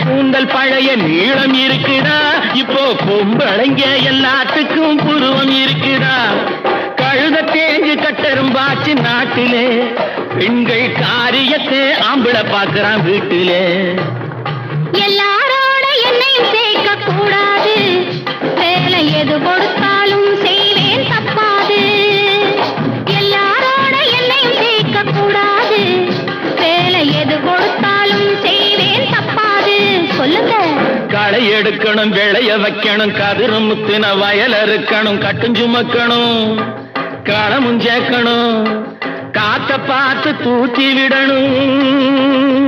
கூந்தல் பழைய நீளம் இருக்குதா, இப்போ பொம்பளைங்க எல்லாத்துக்கும் புருவம் இருக்குதா. கழுத தேஞ்சு கட்டரும்பாச்சு நாட்டிலே, பெண்கள் காரியத்தை ஆம்பளை பார்க்கறான் வீட்டிலே. எல்லாரோட என்னையும் சேர்க்க கூடாது, வேலை எது கொடுத்தாலும் செய்வேன் தப்பாது. எல்லாரோட என்னையும் சேர்க்க கூடாது, வேலை எது கொடுத்தாலும் செய்வேன் தப்பாது. சொல்லுங்க. களை எடுக்கணும், விளைய வைக்கணும், கதிரு முத்தின வயல் அறுக்கணும், கட்டுஞ்சுமக்கணும், களமும் சேர்க்கணும், காத்த பார்த்து தூத்தி விடணும்.